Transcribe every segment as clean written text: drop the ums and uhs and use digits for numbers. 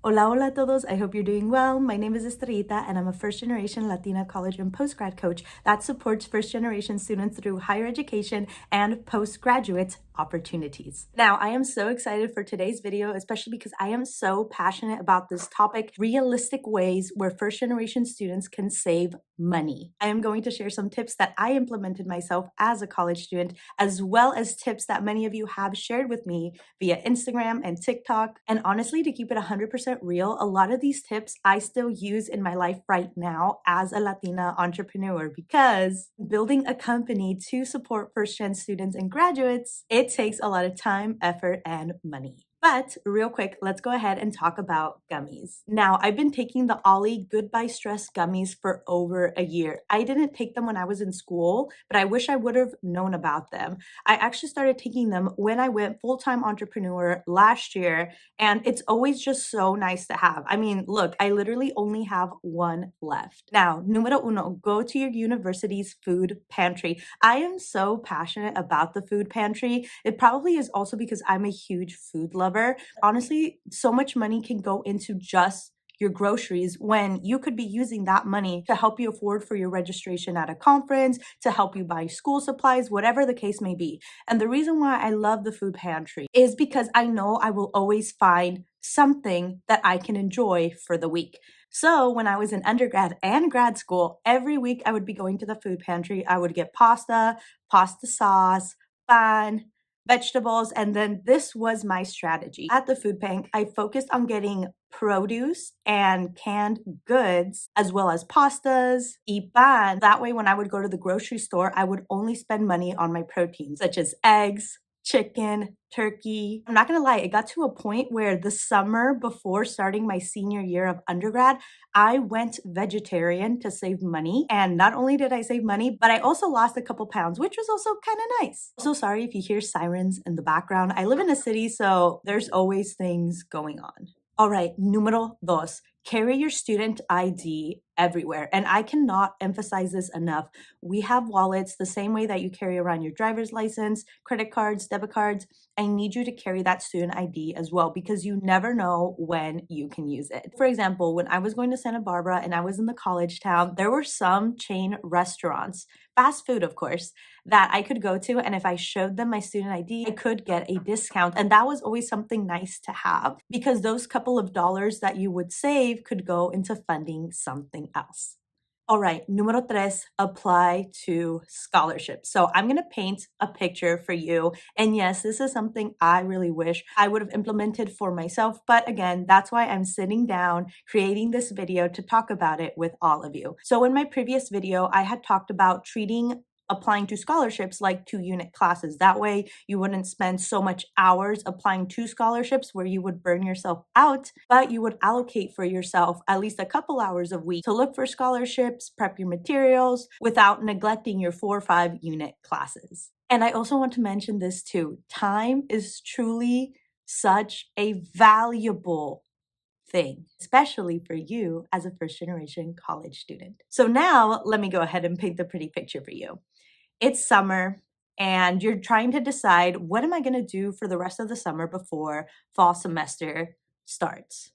Hola, hola a todos. I hope you're doing well. My name is Estrellita, and I'm a first-generation Latina college and postgrad coach that supports first-generation students through higher education and postgraduate opportunities. Now, I am so excited for today's video, especially because I am so passionate about this topic, realistic ways where first-generation students can save money. I am going to share some tips that I implemented myself as a college student, as well as tips that many of you have shared with me via Instagram and TikTok. And honestly, to keep it 100% real, a lot of these tips I still use in my life right now as a Latina entrepreneur, because building a company to support first-gen students and graduates, it takes a lot of time, effort, and money. But real quick, let's go ahead and talk about gummies. Now, I've been taking the Ollie Goodbye Stress gummies for over a year. I didn't take them when I was in school, but I wish I would have known about them. I actually started taking them when I went full-time entrepreneur last year, and it's always just so nice to have. I mean, look, I literally only have one left. Now, numero uno, go to your university's food pantry. I am so passionate about the food pantry. It probably is also because I'm a huge food lover. Honestly, so much money can go into just your groceries when you could be using that money to help you afford for your registration at a conference, to help you buy school supplies, whatever the case may be. And the reason why I love the food pantry is because I know I will always find something that I can enjoy for the week. So when I was in undergrad and grad school, every week I would be going to the food pantry. I would get pasta, pasta sauce, pan, vegetables, and then this was my strategy. At the food bank, I focused on getting produce and canned goods, as well as pastas, pan. That way, when I would go to the grocery store, I would only spend money on my proteins, such as eggs, chicken, turkey. I'm not gonna lie, it got to a point where the summer before starting my senior year of undergrad, I went vegetarian to save money. And not only did I save money, but I also lost a couple pounds, which was also kind of nice. Also, sorry if you hear sirens in the background. I live in a city, so there's always things going on. All right, numero dos, carry your student ID everywhere. And I cannot emphasize this enough. We have wallets the same way that you carry around your driver's license, credit cards, debit cards. I need you to carry that student ID as well, because you never know when you can use it. For example, when I was going to Santa Barbara and I was in the college town, there were some chain restaurants, fast food of course, that I could go to, and if I showed them my student ID, I could get a discount. And that was always something nice to have, because those couple of dollars that you would save could go into funding something else. All right, numero tres, apply to scholarships. So I'm gonna paint a picture for you. And yes, this is something I really wish I would have implemented for myself. But again, that's why I'm sitting down, creating this video to talk about it with all of you. So in my previous video, I had talked about treating applying to scholarships like 2-unit classes. That way you wouldn't spend so much hours applying to scholarships where you would burn yourself out, but you would allocate for yourself at least a couple hours a week to look for scholarships, prep your materials without neglecting your 4 or 5-unit classes. And I also want to mention this too. Time is truly such a valuable thing, especially for you as a first-generation college student. So now let me go ahead and paint the pretty picture for you. It's summer and you're trying to decide, what am I going to do for the rest of the summer before fall semester starts?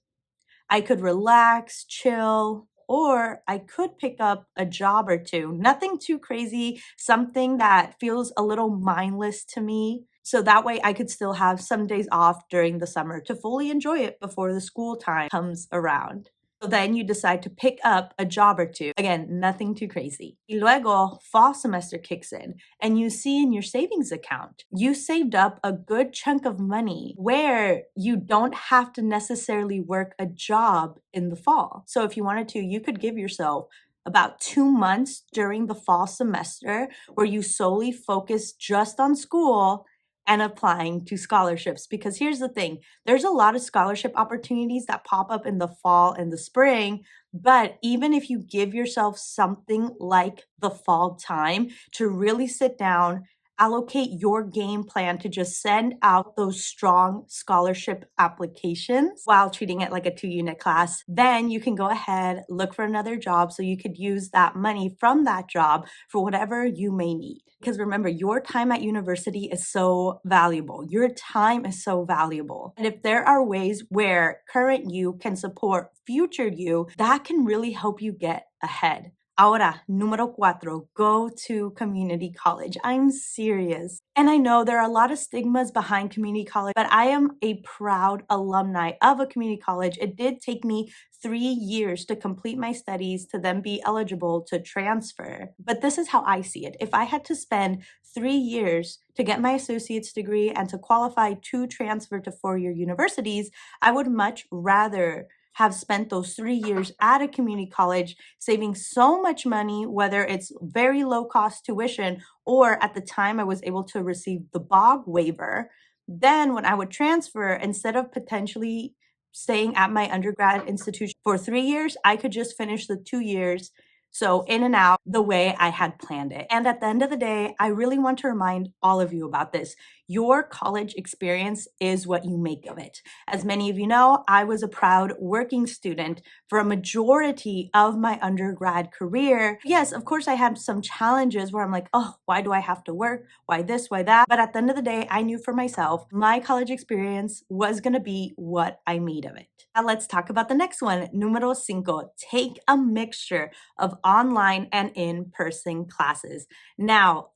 I could relax, chill, or I could pick up a job or two. Nothing too crazy, something that feels a little mindless to me. So that way I could still have some days off during the summer to fully enjoy it before the school time comes around. So then you decide to pick up a job or two. Again, nothing too crazy. Y luego, fall semester kicks in and you see in your savings account, you saved up a good chunk of money where you don't have to necessarily work a job in the fall. So if you wanted to, you could give yourself about 2 months during the fall semester where you solely focus just on school and applying to scholarships. Because here's the thing, there's a lot of scholarship opportunities that pop up in the fall and the spring, but even if you give yourself something like the fall time to really sit down allocate your game plan to just send out those strong scholarship applications while treating it like a 2-unit class. Then you can go ahead, look for another job so you could use that money from that job for whatever you may need. Because remember, your time at university is so valuable. Your time is so valuable. And if there are ways where current you can support future you, that can really help you get ahead. Ahora, número 4, go to community college. I'm serious. And I know there are a lot of stigmas behind community college, but I am a proud alumni of a community college. It did take me 3 years to complete my studies to then be eligible to transfer. But this is how I see it. If I had to spend 3 years to get my associate's degree and to qualify to transfer to 4-year universities, I would much rather have spent those 3 years at a community college, saving so much money, whether it's very low cost tuition or at the time I was able to receive the BOG waiver. Then when I would transfer, instead of potentially staying at my undergrad institution for 3 years, I could just finish the 2 years. So in and out the way I had planned it. And at the end of the day, I really want to remind all of you about this. Your college experience is what you make of it. As many of you know, I was a proud working student for a majority of my undergrad career. Yes, of course, I had some challenges where I'm like, oh, why do I have to work? Why this, why that? But at the end of the day, I knew for myself, my college experience was going to be what I made of it. Now let's talk about the next one. Número 5, take a mixture of online and in-person classes. Now,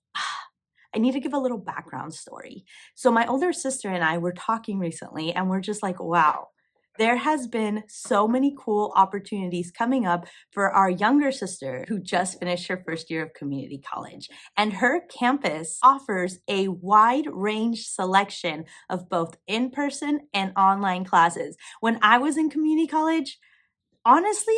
I need to give a little background story. So my older sister and I were talking recently and we're just like, wow, there has been so many cool opportunities coming up for our younger sister who just finished her first year of community college. And her campus offers a wide range selection of both in-person and online classes. When I was in community college, honestly,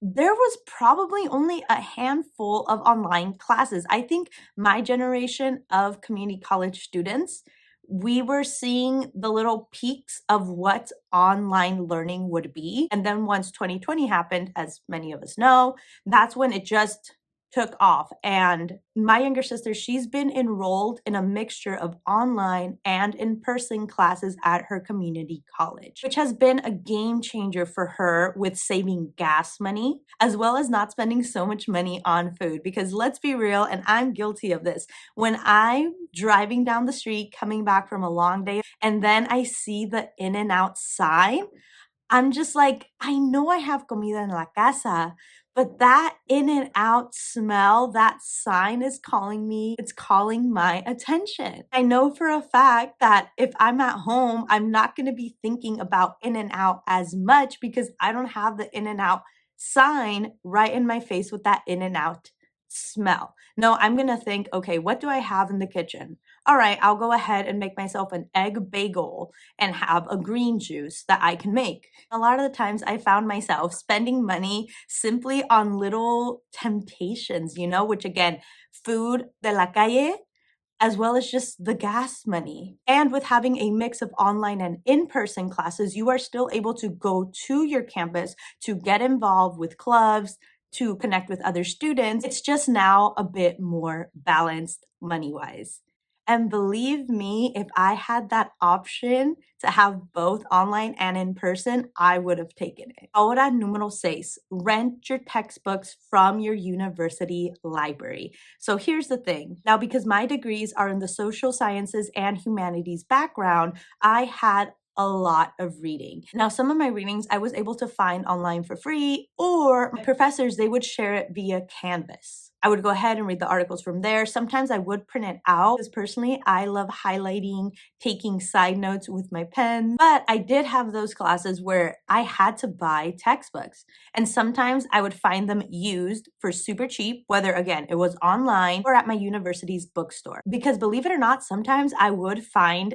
there was probably only a handful of online classes. I think my generation of community college students, we were seeing the little peaks of what online learning would be. And then once 2020 happened, as many of us know, that's when it just took off. And my younger sister, she's been enrolled in a mixture of online and in-person classes at her community college, which has been a game changer for her with saving gas money, as well as not spending so much money on food. Because let's be real, and I'm guilty of this, when I'm driving down the street, coming back from a long day, and then I see the In-N-Out sign, I'm just like, I know I have comida en la casa, but that In-N-Out smell, that sign is calling me, it's calling my attention. I know for a fact that if I'm at home, I'm not gonna be thinking about In-N-Out as much because I don't have the In-N-Out sign right in my face with that In-N-Out smell. No, I'm gonna think, okay, what do I have in the kitchen? All right, I'll go ahead and make myself an egg bagel and have a green juice that I can make. A lot of the times I found myself spending money simply on little temptations, which again, food de la calle, as well as just the gas money. And with having a mix of online and in-person classes, you are still able to go to your campus to get involved with clubs, to connect with other students. It's just now a bit more balanced money-wise. And believe me, if I had that option to have both online and in person, I would have taken it. Ahora número 6, rent your textbooks from your university library. So here's the thing. Now, because my degrees are in the social sciences and humanities background, I had a lot of reading. Now, some of my readings I was able to find online for free, or my professors, they would share it via Canvas. I would go ahead and read the articles from there. Sometimes I would print it out because personally, I love highlighting, taking side notes with my pen. But I did have those classes where I had to buy textbooks. And sometimes I would find them used for super cheap, whether again, it was online or at my university's bookstore. Because believe it or not, sometimes I would find,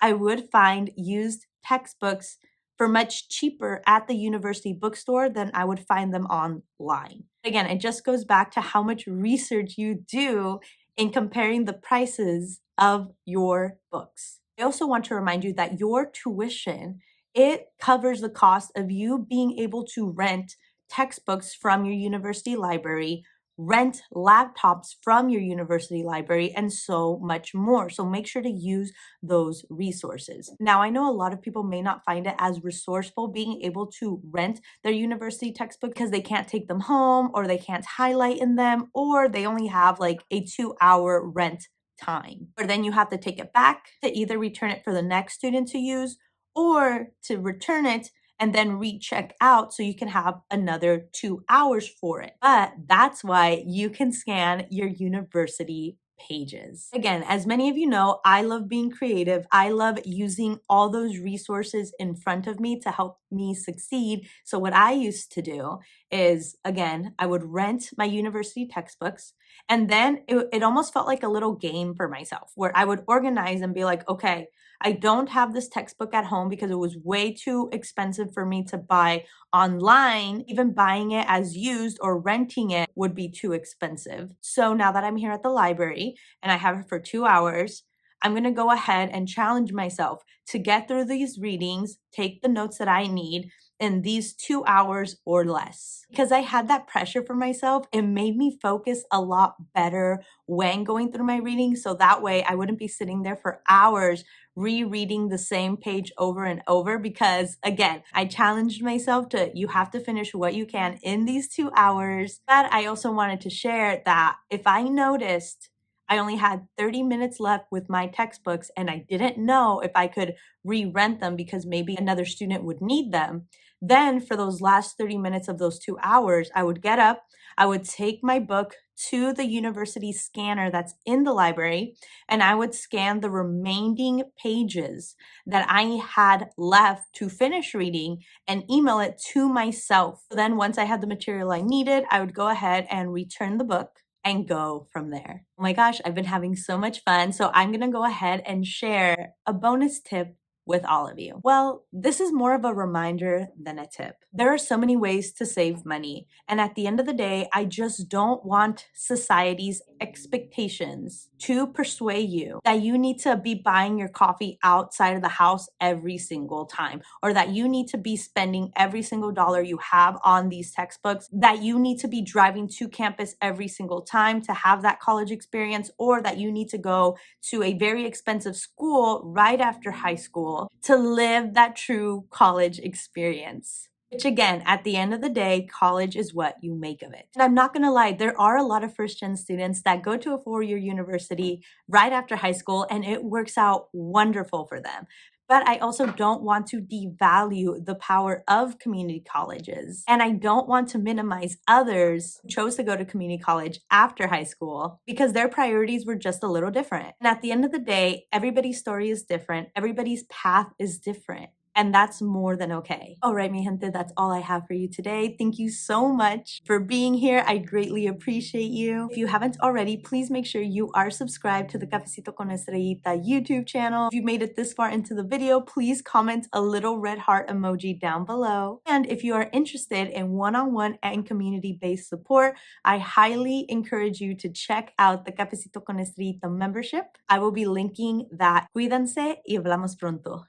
I would find used textbooks for much cheaper at the university bookstore than I would find them online. Again, it just goes back to how much research you do in comparing the prices of your books. I also want to remind you that your tuition, it covers the cost of you being able to rent textbooks from your university library rent laptops from your university library, and so much more. So make sure to use those resources. Now, I know a lot of people may not find it as resourceful being able to rent their university textbook because they can't take them home, or they can't highlight in them, or they only have like a 2-hour rent time. Or then you have to take it back to either return it for the next student to use, or to return it and then recheck out so you can have another 2 hours for it. But that's why you can scan your university pages. Again, as many of you know, I love being creative. I love using all those resources in front of me to help me succeed. So what I used to do is, again, I would rent my university textbooks, and then it almost felt like a little game for myself where I would organize and be like, okay, I don't have this textbook at home because it was way too expensive for me to buy online. Even buying it as used or renting it would be too expensive. So now that I'm here at the library and I have it for 2 hours, I'm going to go ahead and challenge myself to get through these readings, take the notes that I need in these 2 hours or less. Because I had that pressure for myself, it made me focus a lot better when going through my reading. So that way I wouldn't be sitting there for hours rereading the same page over and over, because again, I challenged myself to, you have to finish what you can in these 2 hours. But I also wanted to share that if I noticed I only had 30 minutes left with my textbooks and I didn't know if I could re-rent them because maybe another student would need them, then for those last 30 minutes of those 2 hours, I would get up, I would take my book to the university scanner that's in the library, and I would scan the remaining pages that I had left to finish reading and email it to myself. Then once I had the material I needed, I would go ahead and return the book and go from there. Oh my gosh, I've been having so much fun. So I'm gonna go ahead and share a bonus tip with all of you. Well, this is more of a reminder than a tip. There are so many ways to save money. And at the end of the day, I just don't want society's expectations to persuade you that you need to be buying your coffee outside of the house every single time, or that you need to be spending every single dollar you have on these textbooks, that you need to be driving to campus every single time to have that college experience, or that you need to go to a very expensive school right after high school to live that true college experience. Which again, at the end of the day, college is what you make of it. And I'm not gonna lie, there are a lot of first-gen students that go to a 4-year university right after high school and it works out wonderful for them. But I also don't want to devalue the power of community colleges. And I don't want to minimize others who chose to go to community college after high school because their priorities were just a little different. And at the end of the day, everybody's story is different. Everybody's path is different. And that's more than okay. All right, mi gente, that's all I have for you today. Thank you so much for being here. I greatly appreciate you. If you haven't already, please make sure you are subscribed to the Cafecito con Estrellita YouTube channel. If you made it this far into the video, please comment a little red heart emoji down below. And if you are interested in one-on-one and community-based support, I highly encourage you to check out the Cafecito con Estrellita membership. I will be linking that. Cuídense y hablamos pronto.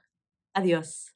Adiós.